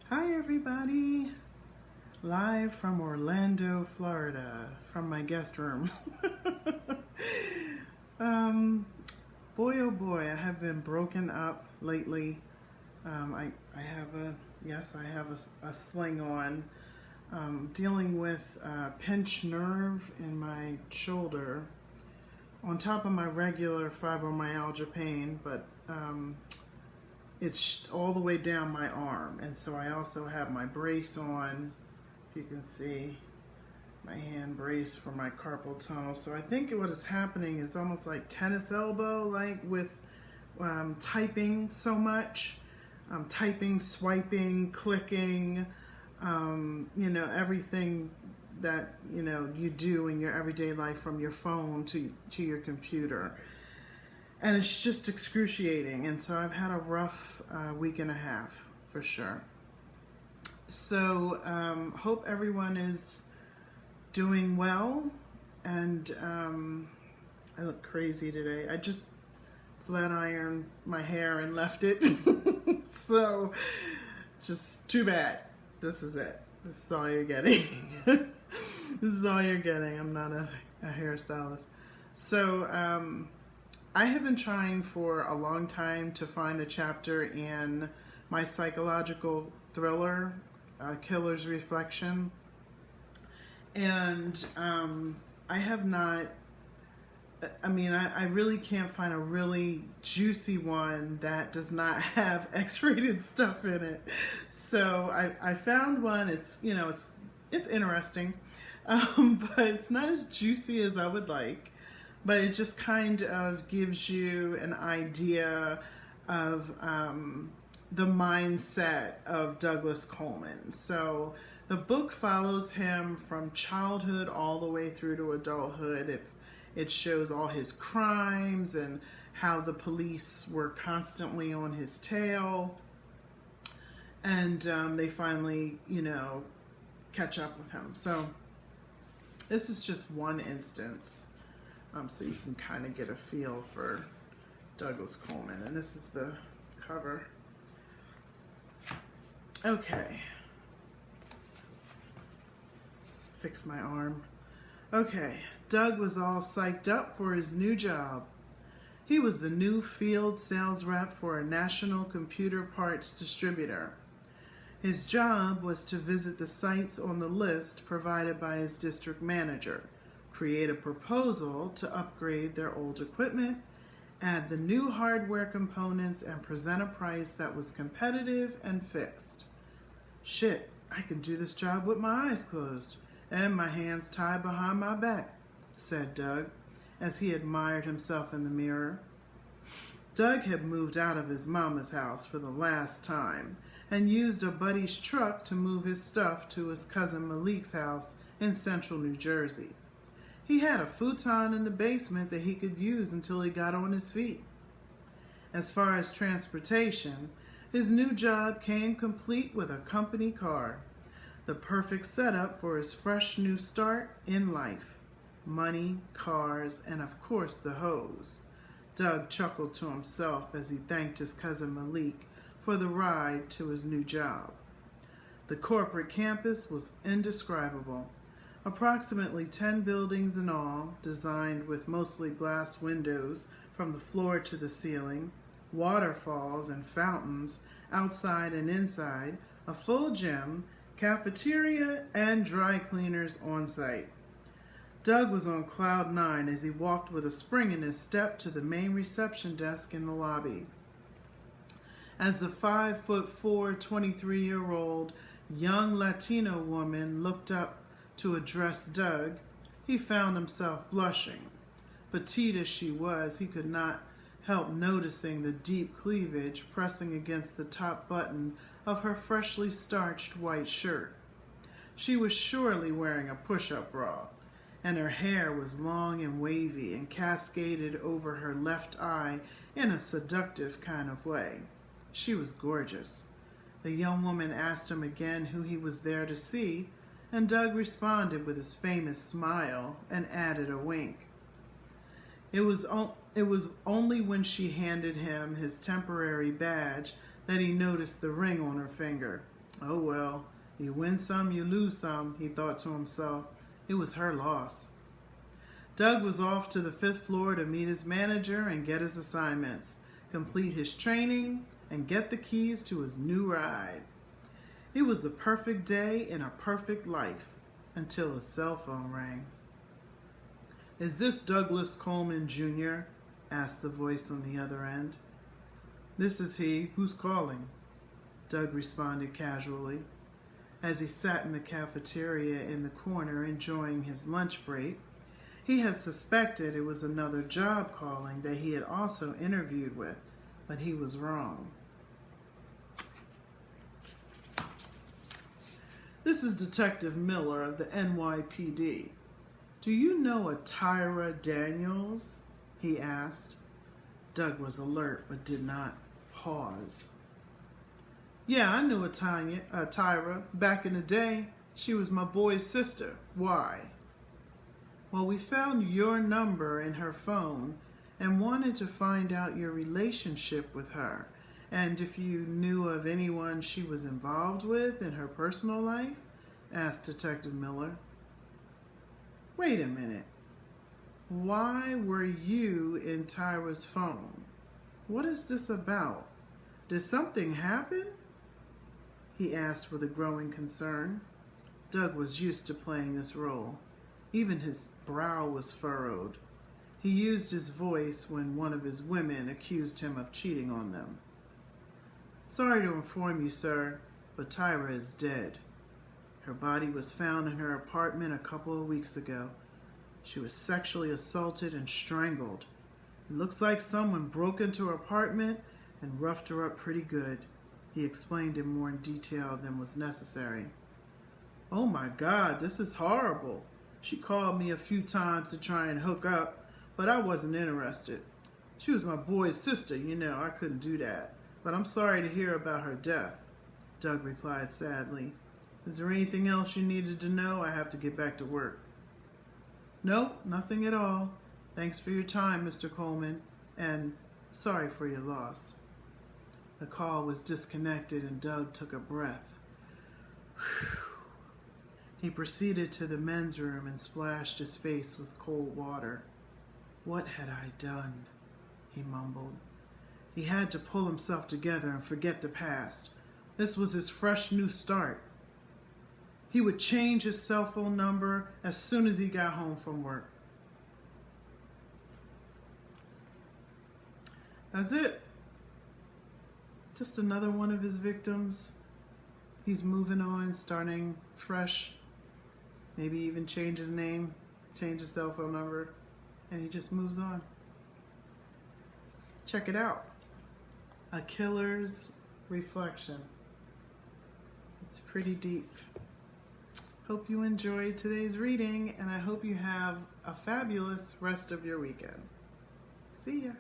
Hi everybody, live from Orlando, Florida, from my guest room. Boy oh boy, I have been broken up lately. I have a sling on, dealing with a pinched nerve in my shoulder on top of my regular fibromyalgia pain, but it's all the way down my arm, and so I also have my brace on. If you can see my hand brace for my carpal tunnel. So I think what is happening is almost like tennis elbow, like with typing so much, typing, swiping, clicking, everything that you do in your everyday life, from your phone to your computer. And it's just excruciating. And so I've had a rough week and a half, for sure. So hope everyone is doing well. And I look crazy today. I just flat ironed my hair and left it. So just too bad. This is it. This is all you're getting. This is all you're getting. I'm not a hairstylist. So I have been trying for a long time to find a chapter in my psychological thriller, Killer's Reflection. And I have not, I really can't find a really juicy one that does not have X-rated stuff in it. So I found one. It's interesting, but it's not as juicy as I would like. But it just kind of gives you an idea of the mindset of Douglass Coleman. So the book follows him from childhood all the way through to adulthood. It shows all his crimes and how the police were constantly on his tail. And they finally, catch up with him. So this is just one instance. So you can kind of get a feel for Douglass Coleman. And this is the cover. Okay. Fix my arm. Okay. Doug was all psyched up for his new job. He was the new field sales rep for a national computer parts distributor. His job was to visit the sites on the list provided by his district manager, create a proposal to upgrade their old equipment, add the new hardware components, and present a price that was competitive and fixed. Shit, I can do this job with my eyes closed and my hands tied behind my back, said Doug, as he admired himself in the mirror. Doug had moved out of his mama's house for the last time and used a buddy's truck to move his stuff to his cousin Malik's house in central New Jersey. He had a futon in the basement that he could use until he got on his feet. As far as transportation, his new job came complete with a company car, the perfect setup for his fresh new start in life. Money, cars, and of course the hose. Doug chuckled to himself as he thanked his cousin Malik for the ride to his new job. The corporate campus was indescribable. Approximately 10 buildings in all, designed with mostly glass windows from the floor to the ceiling, waterfalls and fountains outside and inside, a full gym, cafeteria, and dry cleaners on site. Doug was on cloud nine as he walked with a spring in his step to the main reception desk in the lobby. As the 5'4", 23-year-old young Latino woman looked up to address Doug, he found himself blushing. Petite as she was, he could not help noticing the deep cleavage pressing against the top button of her freshly starched white shirt. She was surely wearing a push-up bra, and her hair was long and wavy and cascaded over her left eye in a seductive kind of way. She was gorgeous. The young woman asked him again who he was there to see, and Doug responded with his famous smile and added a wink. It was only when she handed him his temporary badge that he noticed the ring on her finger. Oh well, you win some, you lose some, he thought to himself. It was her loss. Doug was off to the 5th floor to meet his manager and get his assignments, complete his training, and get the keys to his new ride. It was the perfect day in a perfect life until his cell phone rang. "Is this Douglass Coleman Jr.?" asked the voice on the other end. "This is he. Who's calling?" Doug responded casually. As he sat in the cafeteria in the corner enjoying his lunch break, he had suspected it was another job calling that he had also interviewed with, but he was wrong. "This is Detective Miller of the NYPD. Do you know a Tyra Daniels?" he asked. Doug was alert but did not pause. "Yeah, I knew a Tyra. Back in the day, she was my boy's sister. Why?" "Well, we found your number in her phone and wanted to find out your relationship with her and if you knew of anyone she was involved with in her personal life," asked Detective Miller. "Wait a minute. Why were you in Tyra's phone? What is this about? Did something happen?" he asked with a growing concern. Doug was used to playing this role. Even his brow was furrowed. He used his voice when one of his women accused him of cheating on them. "Sorry to inform you, sir, but Tyra is dead. Her body was found in her apartment a couple of weeks ago. She was sexually assaulted and strangled. It looks like someone broke into her apartment and roughed her up pretty good," he explained in more detail than was necessary. "Oh my God, this is horrible. She called me a few times to try and hook up, but I wasn't interested. She was my boy's sister, I couldn't do that. But I'm sorry to hear about her death," Doug replied sadly. "Is there anything else you needed to know? I have to get back to work." "Nope, nothing at all. Thanks for your time, Mr. Coleman, and sorry for your loss." The call was disconnected and Doug took a breath. Whew. He proceeded to the men's room and splashed his face with cold water. "What had I done?" he mumbled. He had to pull himself together and forget the past. This was his fresh new start. He would change his cell phone number as soon as he got home from work. That's it. Just another one of his victims. He's moving on, starting fresh. Maybe even change his name, change his cell phone number, and he just moves on. Check it out. A Killer's Reflection. It's pretty deep. Hope you enjoyed today's reading, and I hope you have a fabulous rest of your weekend. See ya.